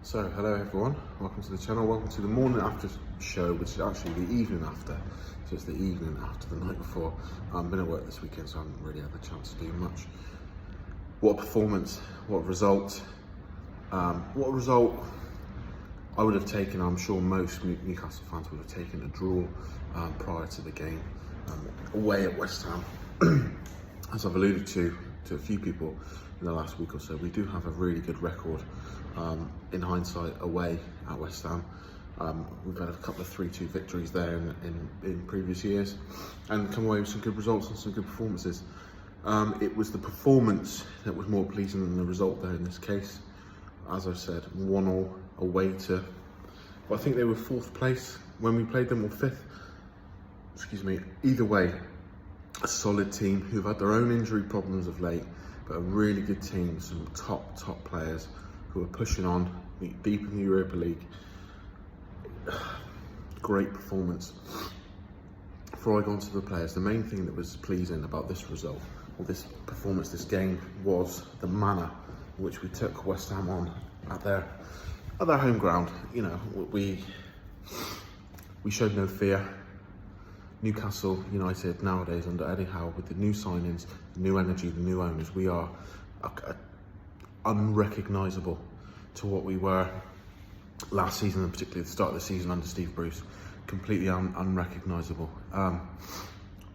So, hello everyone, welcome to the channel, welcome to the morning after show, which is actually the evening after. So it's the evening after the night before. I've been at work this weekend, so I haven't really had the chance to do much. What a performance, what a result. What a result I would have taken. I'm sure most Newcastle fans would have taken a draw prior to the game away at West Ham. As I've alluded to a few people in the last week or so, we do have a really good record in hindsight away at West Ham. We've had a couple of 3-2 victories there in previous years and come away with some good results and some good performances. It was the performance that was more pleasing than the result there in this case. As I said, 1-1 away to, well, I think they were 4th place when we played them, or 5th, excuse me. Either way, a solid team who've had their own injury problems of late, but a really good team, some top players who are pushing on deep in the Europa League. Great performance. Before I go on to the players, the main thing that was pleasing about this result, or this performance, this game, was the manner in which we took West Ham on at their home ground. You know, we showed no fear. Newcastle United nowadays under Eddie Howe, with the new signings, the new energy, the new owners, we are unrecognisable to what we were last season, and particularly at the start of the season under Steve Bruce. Completely unrecognisable.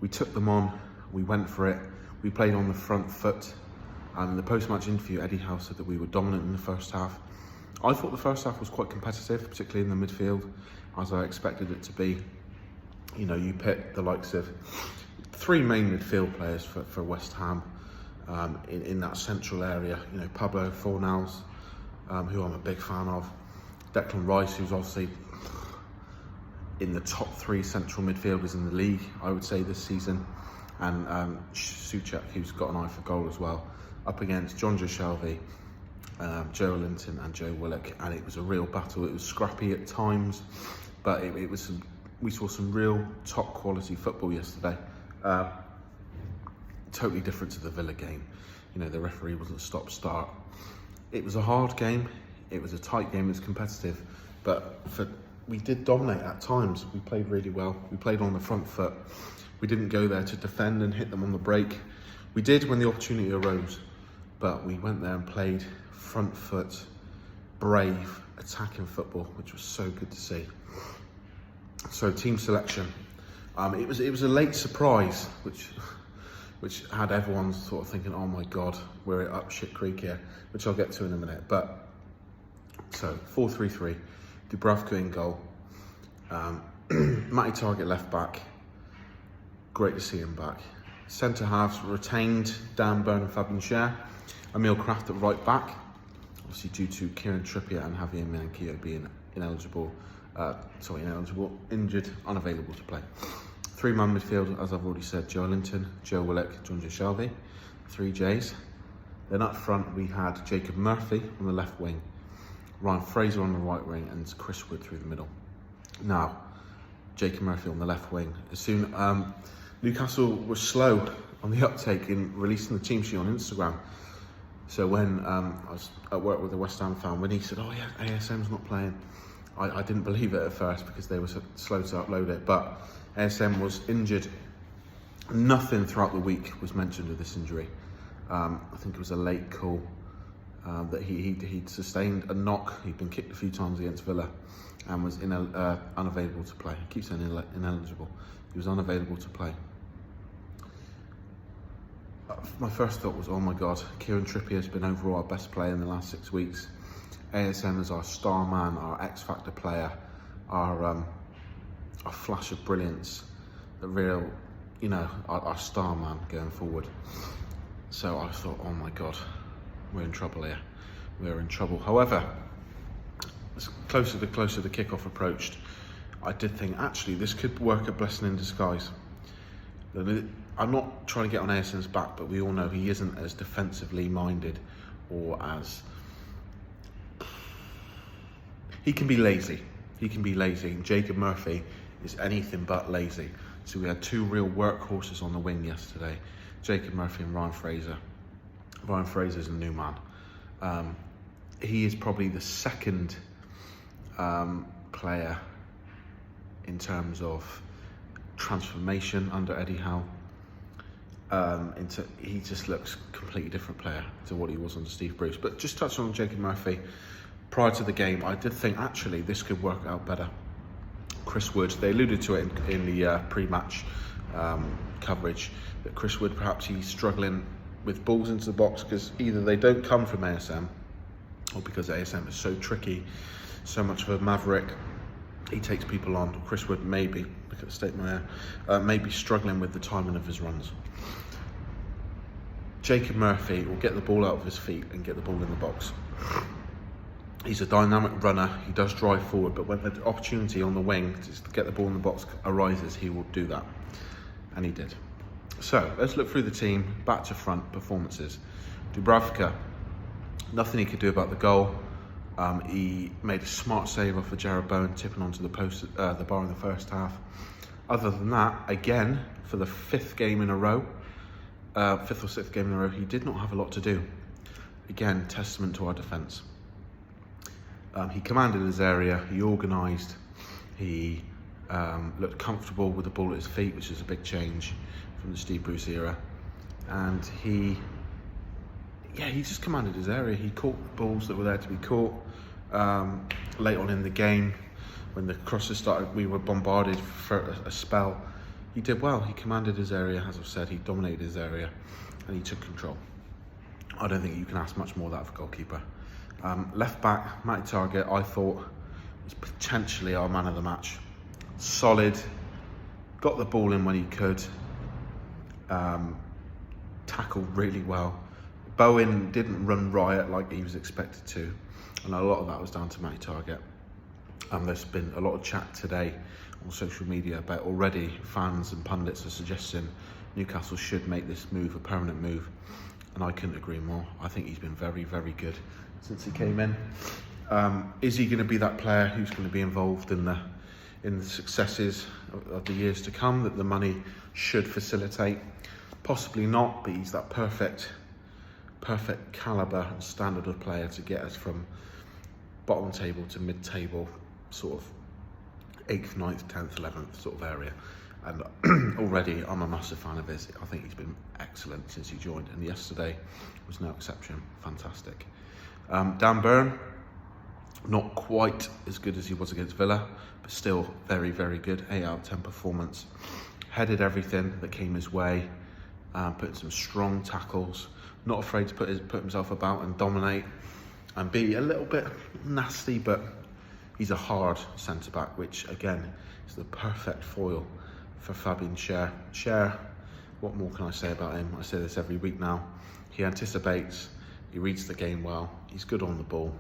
We took them on, we went for it, we played on the front foot. In the post-match interview, Eddie Howe said that we were dominant in the first half. I thought the first half was quite competitive, particularly in the midfield, as I expected it to be. You know, you pick the likes of 3 main midfield players for West Ham in that central area. You know, Pablo Fornals, who I'm a big fan of. Declan Rice, who's obviously in the top 3 central midfielders in the league, I would say, this season. And Souček, who's got an eye for goal as well. Up against Jonjo Shelvey, Joelinton and Joe Willock. And it was a real battle. It was scrappy at times, but it was we saw some real top quality football yesterday. Totally different to the Villa game. You know, the referee wasn't stop-start. It was a hard game. It was a tight game. It was competitive, but we did dominate at times. We played really well. We played on the front foot. We didn't go there to defend and hit them on the break. We did when the opportunity arose, but we went there and played front foot, brave, attacking football, which was so good to see. So team selection, it was a late surprise, which had everyone sort of thinking, oh my God, we're up shit creek here, which I'll get to in a minute. But so 4-3-3, Dubravka in goal, Matty Targett left back, great to see him back. Centre halves retained Dan Burn and Fabian Schär, Emil Kraft at right back, obviously due to Kieran Trippier and Javier Manquillo being injured, unavailable to play. 3-man midfield, as I've already said, Joelinton, Joe Willock, Jonjo Shelvey, 3 Js. Then up front we had Jacob Murphy on the left wing, Ryan Fraser on the right wing, and Chris Wood through the middle. Now, Jacob Murphy on the left wing. As soon Newcastle was slow on the uptake in releasing the team sheet on Instagram. So when I was at work with a West Ham fan, when he said, oh yeah, ASM's not playing, I didn't believe it at first because they were so slow to upload it, but ASM was injured. Nothing throughout the week was mentioned of this injury. I think it was a late call that he'd sustained a knock. He'd been kicked a few times against Villa and was unavailable to play. I keep saying ineligible. He was unavailable to play. My first thought was, oh my God, Kieran Trippier has been overall our best player in the last 6 weeks. ASM is our star man, our X-Factor player, our flash of brilliance, the real, you know, our star man going forward. So I thought, oh my God, we're in trouble here. We're in trouble. However, as closer the kickoff approached, I did think, actually, this could work a blessing in disguise. I'm not trying to get on ASM's back, but we all know he isn't as defensively minded, or as... He can be lazy. And Jacob Murphy is anything but lazy. So we had 2 real workhorses on the wing yesterday, Jacob Murphy and Ryan Fraser. Ryan Fraser's a new man. he is probably the second player in terms of transformation under Eddie Howe. He just looks a completely different player to what he was under Steve Bruce. But just touching on Jacob Murphy, prior to the game, I did think actually this could work out better. Chris Wood, they alluded to it in the pre-match coverage, that Chris Wood, perhaps he's struggling with balls into the box because either they don't come from ASM, or because ASM is so tricky, so much of a maverick, he takes people on. Chris Wood maybe, look at the statement there, maybe struggling with the timing of his runs. Jacob Murphy will get the ball out of his feet and get the ball in the box. He's a dynamic runner, he does drive forward, but when the opportunity on the wing to get the ball in the box arises, he will do that. And he did. So, let's look through the team, back to front performances. Dubravka, nothing he could do about the goal. He made a smart save off of Jared Bowen, tipping onto the post, the bar in the first half. Other than that, again, for the fifth or sixth game in a row, he did not have a lot to do. Again, testament to our defence. He commanded his area, he organised, he looked comfortable with the ball at his feet, which is a big change from the Steve Bruce era. And he just commanded his area. He caught balls that were there to be caught. Late on in the game, when the crosses started, we were bombarded for a spell. He did well. He commanded his area, as I've said. He dominated his area, and he took control. I don't think you can ask much more of that for a goalkeeper. Left back, Matty Targett, I thought was potentially our man of the match. Solid, got the ball in when he could, tackled really well. Bowen didn't run riot like he was expected to, and a lot of that was down to Matty Targett. There's been a lot of chat today on social media about already fans and pundits are suggesting Newcastle should make this move a permanent move, and I couldn't agree more. I think he's been very, very good since he came in. Is he going to be that player who's going to be involved in the successes of the years to come that the money should facilitate? Possibly not, but he's that perfect calibre and standard of player to get us from bottom table to mid-table, sort of 8th, 9th, 10th, 11th sort of area. And already I'm a massive fan of his. I think he's been excellent since he joined, and yesterday was no exception. Fantastic. Dan Burn, not quite as good as he was against Villa, but still very, very good. 8 out of 10 performance. Headed everything that came his way, put some strong tackles, not afraid to put himself about and dominate, and be a little bit nasty, but he's a hard centre-back, which again is the perfect foil for Fabian Schär. Schär, what more can I say about him? I say this every week now. He anticipates, he reads the game well, he's good on the ball.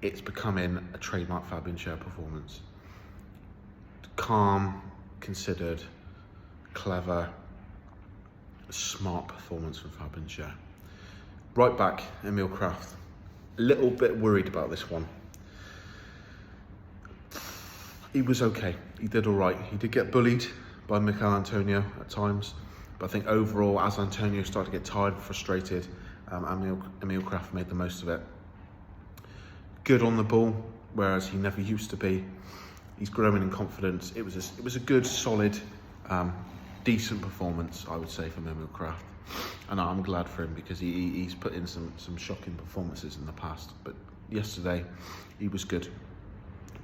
It's becoming a trademark Fabian Schär performance. Calm, considered, clever, smart performance from Fabian Schär. Right back, Emil Kraft. A little bit worried about this one. He was okay. He did all right. He did get bullied by Mikel Antonio at times, but I think overall, as Antonio started to get tired and frustrated, Emil Kraft made the most of it. Good on the ball, whereas he never used to be. He's growing in confidence. It was a good, solid, decent performance, I would say, from Emil Kraft, and I'm glad for him because he's put in some shocking performances in the past. But yesterday, he was good.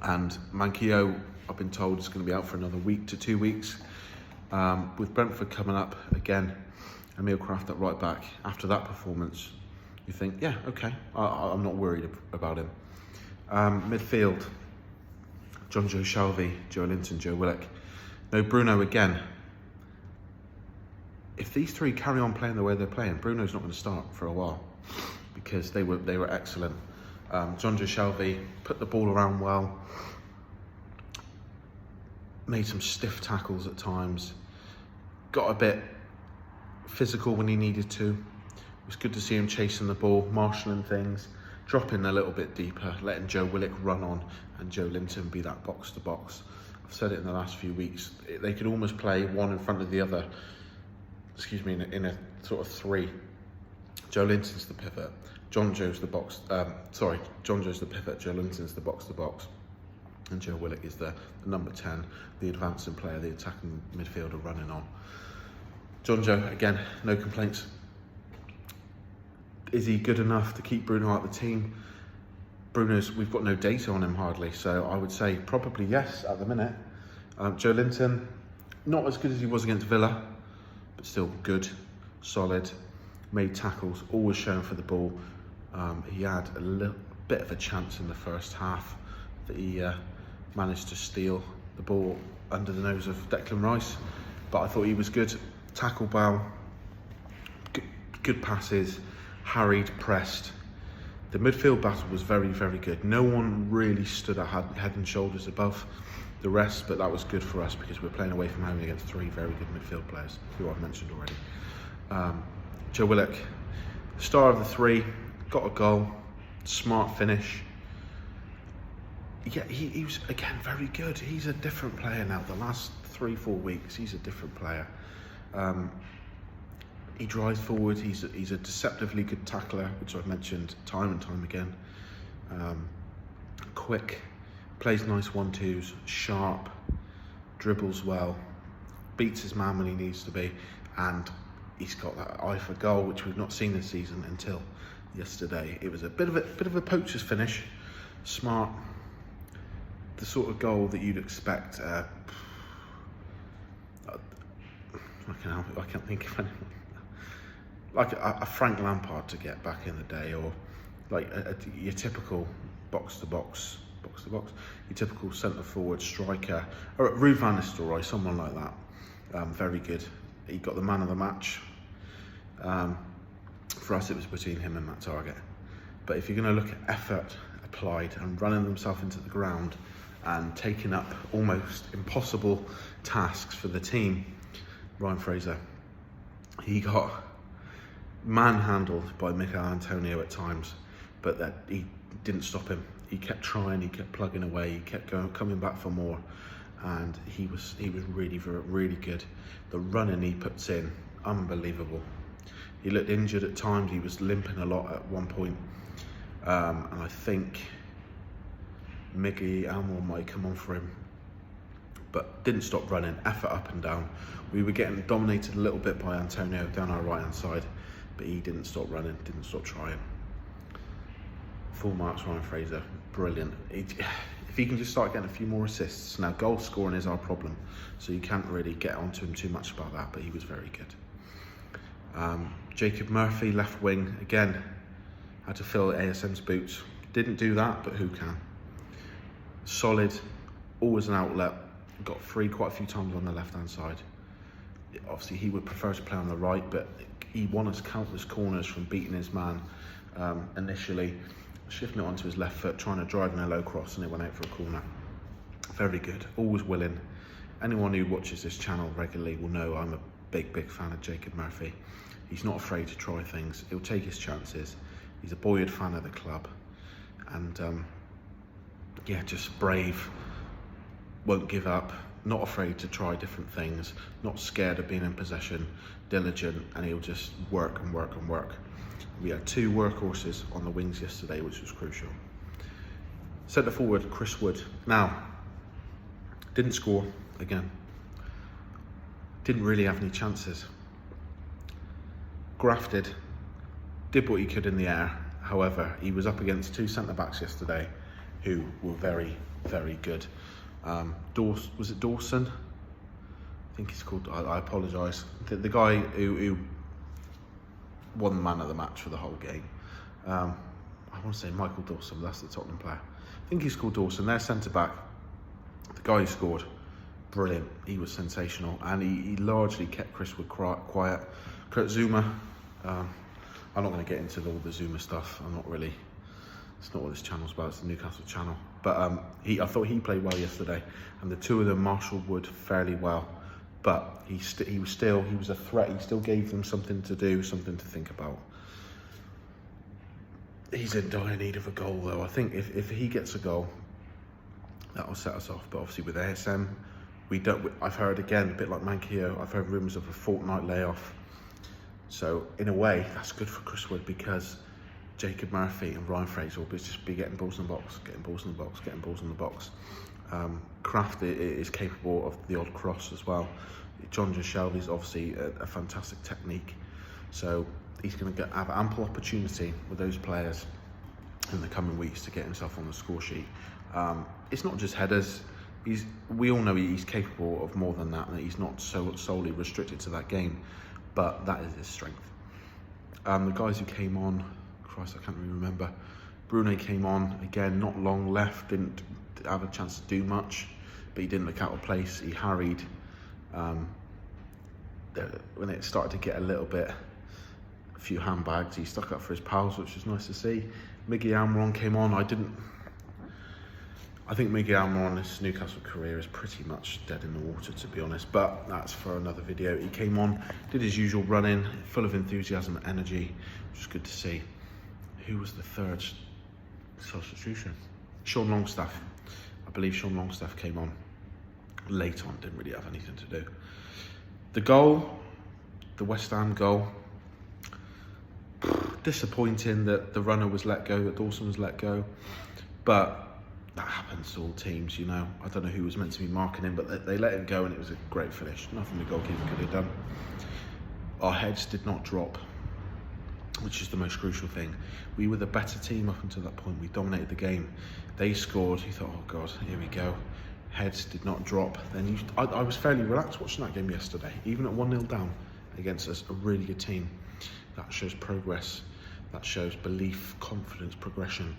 And Manquillo, I've been told, is going to be out for another week to 2 weeks. With Brentford coming up again, Emil Kraft at right back. After that performance, you think, yeah, okay, I'm not worried about him. Midfield, Jonjo Shelvey, Joelinton, Joe Willock. No, Bruno again. If these three carry on playing the way they're playing, Bruno's not going to start for a while because they were excellent. Jonjo Shelvey put the ball around well, made some stiff tackles at times, got a bit physical when he needed to. It was good to see him chasing the ball, marshalling things, dropping a little bit deeper, letting Joe Willock run on and Joelinton be that box to box. I've said it in the last few weeks, they could almost play one in front of the other, in a sort of three. Joelinton's the pivot, Jonjoe's the Jonjoe's the pivot, Joelinton's the box-to-box, and Joe Willock is the number 10, the advancing player, the attacking midfielder running on. Jonjoe, again, no complaints. Is he good enough to keep Bruno out of the team? We've got no data on him hardly, so I would say probably yes at the minute. Joelinton, not as good as he was against Villa, but still good, solid, made tackles, always showing for the ball. He had a little bit of a chance in the first half that he managed to steal the ball under the nose of Declan Rice, but I thought he was good. Tackle well, good passes, harried, pressed. The midfield battle was very, very good. No one really stood at head and shoulders above the rest, but that was good for us because we're playing away from home against 3 very good midfield players, who I've mentioned already. Joe Willock, star of the 3, got a goal, smart finish. Yeah, he was, again, very good. He's a different player now. The last 3-4 weeks, he's a different player. He drives forward, he's a deceptively good tackler, which I've mentioned time and time again. Quick, plays nice 1-2s, sharp, dribbles well, beats his man when he needs to be, and he's got that eye for goal, which we've not seen this season until yesterday. It was a bit of a poacher's finish, smart, the sort of goal that you'd expect. I can't think of anyone like a Frank Lampard to get back in the day, or like your typical box-to-box, your typical centre-forward striker, or Ruud van Nistelrooy, someone like that. Very good. He got the man of the match. For us, it was between him and Matt Targett. But if you're going to look at effort applied and running themselves into the ground and taking up almost impossible tasks for the team, Ryan Fraser, he got manhandled by Mikel Antonio at times, but that he didn't stop him. He kept trying, he kept plugging away, he kept coming back for more, and he was really, really good. The running he puts in, unbelievable. He looked injured at times. He was limping a lot at one point, and I think Miggy Almore might come on for him, but didn't stop running, effort up and down. We were getting dominated a little bit by Antonio down our right hand side, but he didn't stop running, didn't stop trying. Full marks, Ryan Fraser, brilliant. If he can just start getting a few more assists. Now, goal scoring is our problem, so you can't really get onto him too much about that, but he was very good. Jacob Murphy, left wing, again, had to fill ASM's boots. Didn't do that, but who can? Solid, always an outlet, got free quite a few times on the left-hand side. Obviously, he would prefer to play on the right, but he won us countless corners from beating his man initially, shifting it onto his left foot, trying to drive in a low cross, and it went out for a corner. Very good, always willing. Anyone who watches this channel regularly will know I'm a big fan of Jacob Murphy. He's not afraid to try things. He'll take his chances. He's a buoyant fan of the club, and yeah, just brave, won't give up, not afraid to try different things, not scared of being in possession, diligent, and he'll just work and work and work. We had 2 workhorses on the wings yesterday, which was crucial. Centre forward, Chris Wood. Now, didn't score again. Didn't really have any chances. Grafted, did what he could in the air. However, he was up against 2 centre-backs yesterday who were very, very good. Was it Dawson? I think he's called, I apologise. The guy who won the man of the match for the whole game. I want to say Michael Dawson, but that's the Tottenham player. I think he's called Dawson. Their centre-back, the guy who scored, brilliant. He was sensational, and he largely kept Chris Wood quiet. Kurt Zouma, I'm not going to get into all the Zouma stuff. I'm not really, it's not what this channel's about, it's the Newcastle channel. But I thought he played well yesterday, and the 2 of them marshalled Wood fairly well. But he was a threat. He still gave them something to do, something to think about. He's in dire need of a goal, though. I think if he gets a goal, that will set us off. But obviously with ASM, I've heard, again, a bit like Manquillo, I've heard rumours of a fortnight layoff. So in a way, that's good for Chris Wood, because Jacob Murphy and Ryan Fraser will just be getting balls in the box, getting balls in the box, getting balls in the box. Kraft is capable of the odd cross as well. John Shelby's obviously a fantastic technique, so he's going to have ample opportunity with those players in the coming weeks to get himself on the score sheet. It's not just headers. We all know he's capable of more than that, and he's not so solely restricted to that game, but that is his strength. The guys who came on, Christ, I can't really remember. Bruno came on, again, not long left, didn't have a chance to do much, but he didn't look out of place. He harried. When it started to get a little bit, a few handbags, he stuck up for his pals, which was nice to see. Miggy Almiron came on. I think Miggy Almiron's Newcastle career is pretty much dead in the water, to be honest, but that's for another video. He came on, did his usual run-in, full of enthusiasm and energy, which is good to see. Who was the third substitution? Sean Longstaff. I believe Sean Longstaff came on late on, didn't really have anything to do. The goal, the West Ham goal, disappointing that the runner was let go, that Dawson was let go, but that happens to all teams, you know. I don't know who was meant to be marking him, but they let him go and it was a great finish. Nothing the goalkeeper could have done. Our heads did not drop, which is the most crucial thing. We were the better team up until that point. We dominated the game. They scored. You thought, oh God, here we go. Heads did not drop. Then I was fairly relaxed watching that game yesterday, even at 1-0 down against us, a really good team. That shows progress. That shows belief, confidence, progression.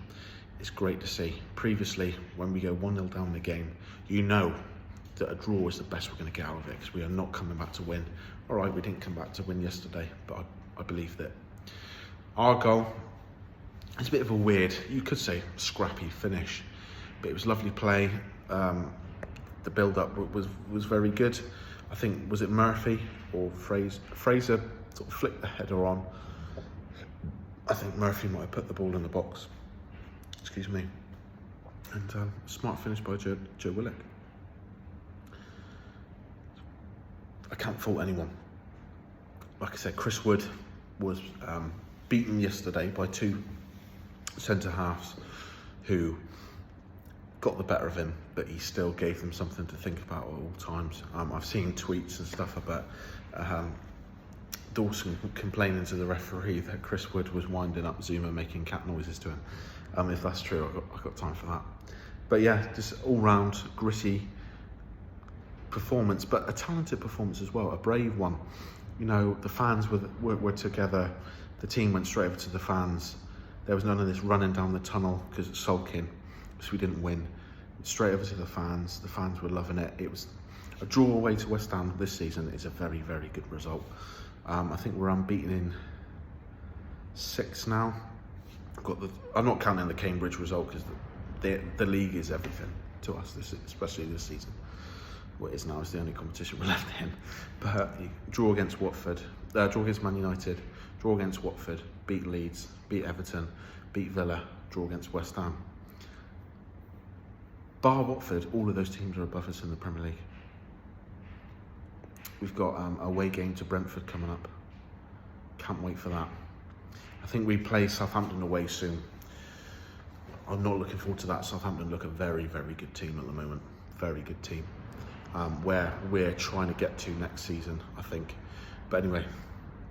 It's great to see. Previously, when we go 1-0 down in the game, you know that a draw is the best we're going to get out of it, because we are not coming back to win. All right, we didn't come back to win yesterday, but I believe that our goal is a bit of a weird, you could say, scrappy finish, but it was lovely play. The build-up was very good. I think, was it Murphy or Fraser sort of flicked the header on. I think Murphy might have put the ball in the box. Excuse me. And smart finish by Joe Willock. I can't fault anyone. Like I said, Chris Wood was beaten yesterday by two centre-halves who got the better of him, but he still gave them something to think about at all times. I've seen tweets and stuff about Dawson complaining to the referee that Chris Wood was winding up Zuma, making cat noises to him. If that's true, I've got time for that. But yeah, just all-round gritty performance, but a talented performance as well, a brave one. You know, the fans were together. The team went straight over to the fans. There was none of this running down the tunnel because it's sulking, because we didn't win. Straight over to the fans. The fans were loving it. It was a draw away to West Ham this season is a very, very good result. I think we're unbeaten in 6 now. I'm not counting the Cambridge result, because the league is everything to us, especially this season. What it is now is the only competition we're left in. But draw against Watford, draw against Man United, draw against Watford, beat Leeds, beat Everton, beat Villa, draw against West Ham. Bar Watford, all of those teams are above us in the Premier League. We've got a away game to Brentford coming up. Can't wait for that. I think we play Southampton away soon. I'm not looking forward to that. Southampton look a very, very good team at the moment. Very good team. Where we're trying to get to next season, I think. But anyway,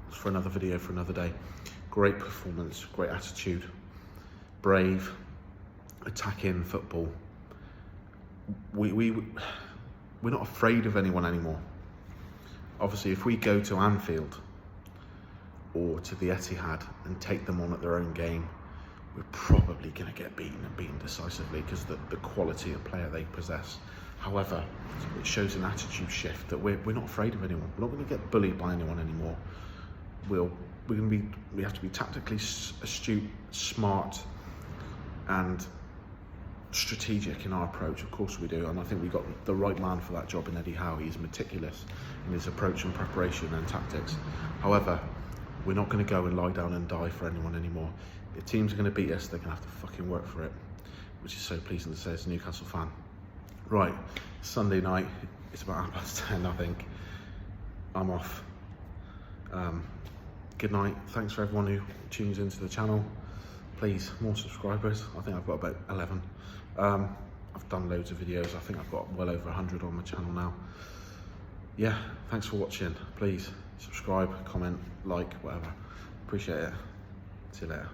it's for another video, for another day. Great performance, great attitude, brave, attacking football. We're not afraid of anyone anymore. Obviously, if we go to Anfield or to the Etihad and take them on at their own game, we're probably going to get beaten, and beaten decisively, because the quality of player they possess. However, it shows an attitude shift that we're not afraid of anyone. We're not going to get bullied by anyone anymore. We have to be tactically astute, smart, and strategic in our approach. Of course we do, and I think we got the right man for that job in Eddie Howe. He's meticulous in his approach and preparation and tactics. However, we're not going to go and lie down and die for anyone anymore. If teams are going to beat us, they're going to have to fucking work for it, which is so pleasing to say as a Newcastle fan. Right, Sunday night, it's about 10:30, I think. I'm off. Good night. Thanks for everyone who tunes into the channel. please, more subscribers. I think I've got about 11. I've done loads of videos. I think I've got well over 100 on my channel now. Yeah, thanks for watching. Please subscribe, comment, like, whatever. Appreciate it. See you later.